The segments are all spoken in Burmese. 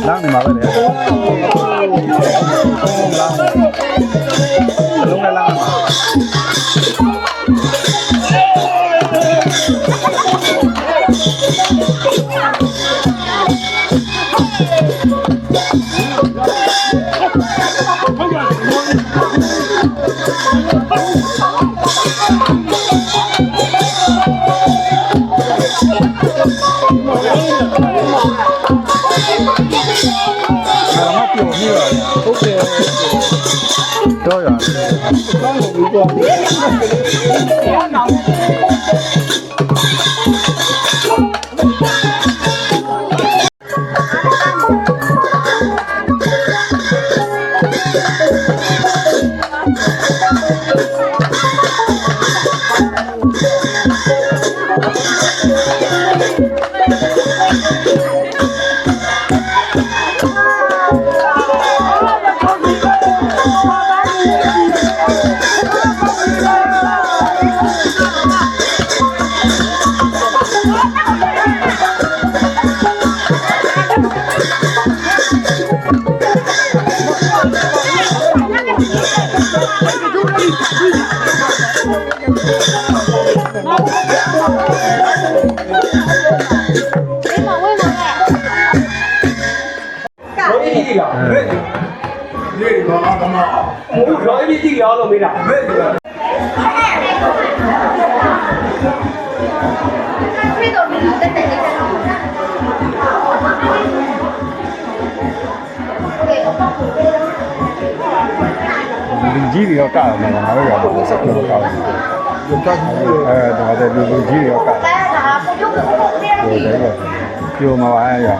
Lang ni mà vậy đấy. Lúc này lang mà. Rồi à. Rồi đi đi rồi mới làm. Gì thì nó cả mà nó bây giờ nó sắp nó cả. Đó là gì thì nó cả. Rồi đấy rồi. Chưa mà ai rồi.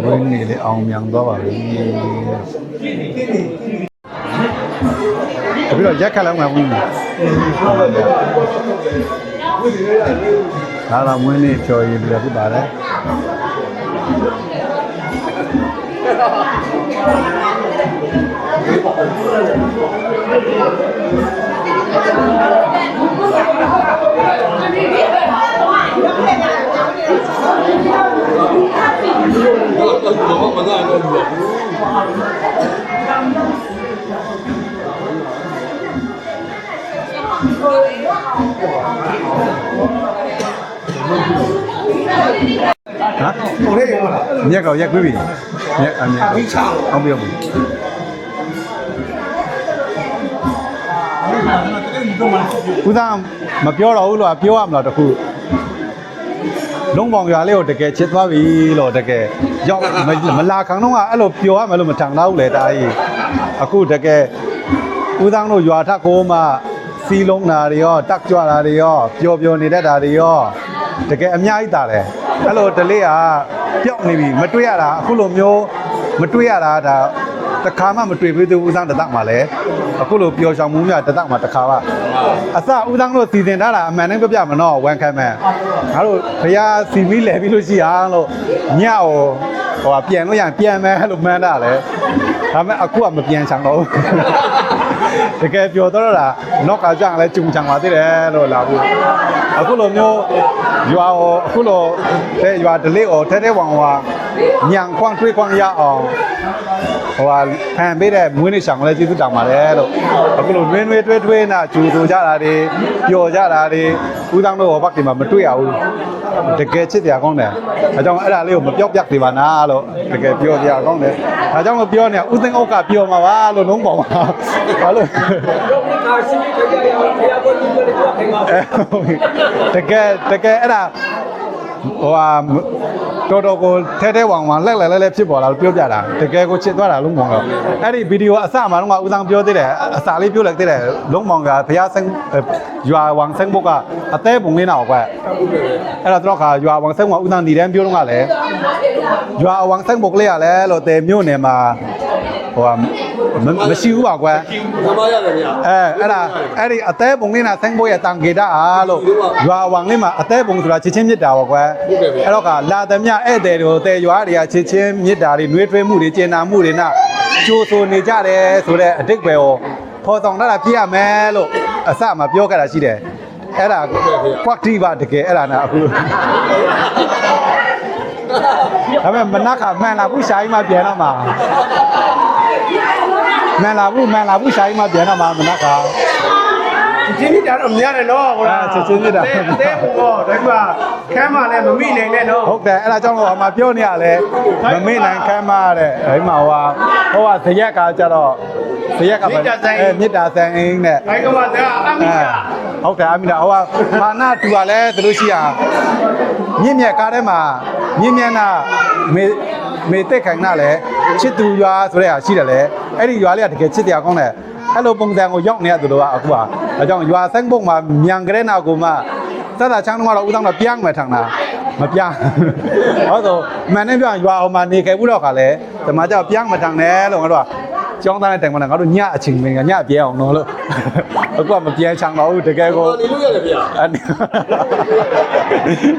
Bên này thì ông nhận đó vào bây giờ giá khá là không đó là mới này chơi bây giờ cái bà đấy ဟိုလေးရောလားမြက်ကောရက်ခွေးပြီမြက်အမြက်ပြီးချအောင်ပြောဘူးဦးသားမပြောတော့ဘူးလို့ပြောရမလားတခုလုံးပေါင်ရွာလေးကိုတကယ်ချစ်သွားပြီလို့တကယ်ရောက်မလာခံတော့အဲ့လိုပြောရမယ်လို့မထင်တော့ဘူးလေတာကြီးအခုတကယ်ဦးသားတို့ရွာထက်ကိုမှစီးလုံးတာတွေရောတက်ကြွတာတွေရောပျော်နေတတ်တာတွေရောတကယ်အများကြီးတာတယ်အဲ့လိုတလေးကပျောက်နေပြီမတွေ့ရတာအခုလိုမျိုးမတွေ့ရတာဒါတခါမှမတွေ့ဘူးသူဦးသားတသက်မှာလဲအခုလိုပျော်ဆောင်မှုများတသက်မှာတခါပါအစဦးသားတို့စီစဉ်ထားတာအမှန်တမ်းပြပြမနော်ဝန်ခံမယ်ငါတို့ဘုရားစီမီလဲပြီးလို့ရှိအောင်လို့ညဟိုပြန်လို့ရပြန်မယ်လို့မှန်းတာလေဒါပေမဲ့အခုကမပြန်ချင်တော့ဘူးတကယ်ပြောတော့တာနောက်ကကြောင့်လဲဂျုံချင်ပါသေးတယ်လို့လာဘူးအခုလိုမျိုးရွာအခုလိုတဲ့ရွာဒလေးအော်ထဲဝမ်ညံခွန့်ထွေးခွန့်ရအောင်ဟိုဖန်ပေးတဲ့မွေးနေ့ဆောင်လည်းကျေးဇူးတောင်းပါတယ်လို့အခုလိုတွင်းထွေးနာဂျူဆိုကြတာတွေပျော်ကြတာတွေဦးသားတို့ဘက်ဒီမှာမတွေ့ရဘူးတကယ်ချစ်တရားကောင်းတယ်အဲကြောင့်အဲ့ဒါလေးကိုမပြော့ပြတ်သေးပါနာလို့တကယ်ပြောတရားကောင်းတယ်ဒါကြောင့်မပြောနေဦးသိန်းဩကပြောမှာပါလို့လုံးပေါပါဘာလို့တကယ်အဲ့ဒါဟိုတော်ကိုထဲဝမ်လက်လဲဖြစ်ပေါ်လာလို့ပြောပြတာတကယ်ကိုချစ်သွားတာလုံးမောင်ကအဲ့ဒီဗီဒီယိုအစမှာတော့ဦးဆောင်ပြောသေးတယ်အစာလေးပြောလိုက်သေးတယ်လုံးမောင်ကဘုရားဆန်းရွာဝမ်ဆန်းဘုတ်ကအသေးပုံလေးနောက်ကွအဲ့တော့ခါရွာဝမ်ဆန်းကဦးဆောင်ဒီတန်းပြောတော့ကလည်းရွာဝမ်ဆန်းဘုတ်လေးရလဲလို့တဲမြို့နယ်မှာဟိုမရှိဘူးပါကွာသမားရတယ်ဗျာအဲ့ဒီအသေးပုံလေးနာဆန်းဘုတ်ရဲ့တန်ကေတာအားလို့ရွာဝမ်လေးမှာအသေးပုံဆိုတာချစ်ချင်းမြတ်တာပါကွာအဲ့တော့ကလာသမျှဧည့်သည်တို့တဲရွာတွေကချစ်ချင်းမြတ်တာတွေနှွေးထွေးမှုတွေကျင်နာမှုတွေနဲ့ကြိုးဆိုနေကြတယ်ဆိုတဲ့အတိတ်ပဲကိုဖော်ဆောင်တာပြရမယ်လို့အစမှာပြောခဲ့တာရှိတယ်အဲ့ဒါကွက်တီပါတကယ်အဲ့ဒါနာအခုဒါပေမဲ့မနက်ကမှန်လာဘူးရှားကြီးမှပြန်တော့မှာမှန်လာဘူးရှားကြီးမှပြန်တော့မှာမနက်ကချင်းမြစ်တာတော့မရတယ်နော်ဟိုလားချင်းမြစ်တာအသေးပုံတော့ဒါကခမ်းမလည်းမမိနိုင်နဲ့နော်ဟုတ်တယ်အဲ့ဒါကြောင့်ဟိုမှာပြောနေရလဲမမိနိုင်ခမ်းမတဲ့အဲ့မှာဟိုဇရက်ကကြတော့ဇရက်ကမြစ်တာဆန်အင်းနဲ့ဘိုက်ကမှကအမိတာဟုတ်တယ်အမိတာဟိုမာနတူကလည်းသူလို့ရှိရမြင့်မြတ်ကားထဲမှာမြင့်မြတ်နာမေတက်ခိုင်နာလဲချစ်သူရွာဆိုတဲ့ဟာရှိတယ်လေအဲ့ဒီရွာလေးကတကယ်ချစ်တရားကောင်းတယ်အဲ့လိုပုံစံကိုရောက်နေရသူတို့ကအခုကအဲကြောင့်ရွာဆန်းဘုတ်မှာမြန်ကလေးနာကိုမှသတ်တာချောင်းတော့ဦးတောင်းတော့ပြန်မယ်ထင်တာမပြန်ဟုတ်တော့မှန်နေပြန်ရွာအောင်မှာနေခဲ့ဘူးတော့ခါလဲဒီမှာကျပြန်မထင်နဲ့လို့ငါတို့ကကျောင်းသားနဲ့တိုင်မှန်းငါတို့ညအချိန်မင်းကညပြဲအောင်နော်လို့အခုကမပြန်ချောင်းတော့ဘူးတကယ်ကိုနေလို့ရတယ်ဗျာ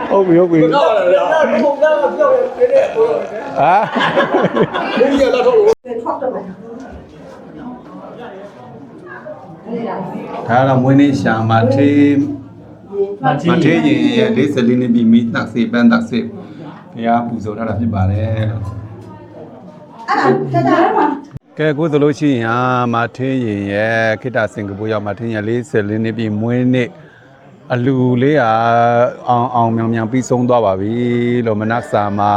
ဟုတ်ပြီဟုတ်တော့ပါဗျာပုံစံကပြောင်းနေတဲ့ဟာဘုရားလာတော့ဒါတော့မွေးနေ့ရှာမှာထေးရင်ရဲ့44နှစ်ပြီးမိသက်စေပန်းသက်စေဘုရားပူဇော်ထားတာဖြစ်ပါတယ်လို့ကဲကိုဆိုလို့ရှိရင်မာထေးရင်ရဲ့ခိတ္တစင်ကာပူရောက်မာထေးရင်44နှစ်ပြီးမွေးနေ့အလူလေးအောင်မြောင်ပြီးဆုံးသွားပါပြီလို့မနက်စာမှာ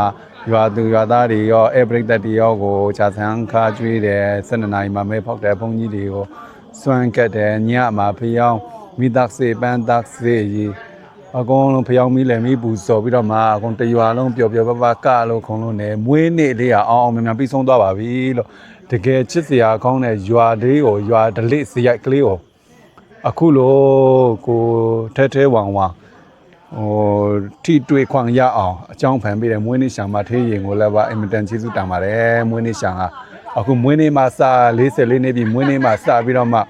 ရွာသူရွာသားတွေရောအဲပရိသတ်တွေရောကိုခြာဆန်းခါကျွေးတယ်12နာရီမှာမဲဖောက်တယ်ဘုန်းကြီးတွေကိုစွန့်ကတ်တယ်ညမှာဖျောင်းမိသားစေပန်းသားစေကြီးအကုန်လုံးဖျောင်းမိလည်းမိပူစော်ပြီးတော့မှအကုန်တရွာလုံးပျော်ပျော်ပပကလို့ခုံလုံးနဲ့မွေးနေ့လေးအောင်မြန်ပြီးဆုံးသွားပါပြီလို့တကယ်ချစ်စရာကောင်းတဲ့ရွာလေးကိုရွာဒလိစရိုက်ကလေးကိုအခုလိုကိုထဲဝမ်ဟိုထိတွေ့ခွန်ရအောင်အကြောင်းဖန်ပေးတယ်မွေးနေ့ရှာမှာထေးရင်ကိုလည်းပါအင်မတန်ကျေးဇူးတင်ပါတယ်မွေးနေ့ရှာကအခုမွေးနေ့မှာစ44နှစ်ပြီးမွေးနေ့မှာစပြီးတော့မှ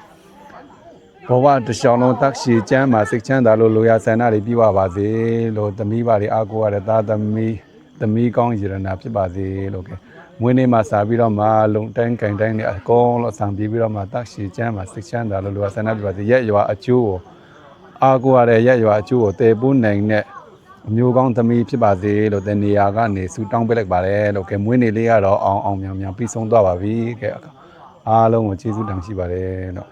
ဘဝတရှောင်းလုံးတက်ရှိချမ်းမှာစိတ်ချမ်းသာလို့လိုရာဆန္ဒတွေပြည့်ဝပါစေလို့သမီးပါတွေအားကိုးရတဲ့သားသမီးကောင်းရတနာဖြစ်ပါစေလို့ကဲမွေးနေ့မှာစပြီးတော့မှလုံတိုင်းကင်တိုင်းနဲ့အကုန်လို့ဆံပြီးတော့မှတက်ရှိချမ်းမှာစိတ်ချမ်းသာလို့လိုရာဆန္ဒပြပါစေရက်ရွာအကျိုးကိုအားကိုးရတဲ့ရက်ရွာအကျိုးကိုတည်ပိုးနိုင်တဲ့အမျိုးကောင်းသမီးဖြစ်ပါစေလို့တဲ့နေရာကနေဆူတောင်းပေးလိုက်ပါတယ်လို့ကဲမွေးနေ့လေးကတော့အောင်မြောင်ပြီးဆုံးသွားပါပြီကဲအားလုံးကိုကျေးဇူးတင်ရှိပါတယ်လို့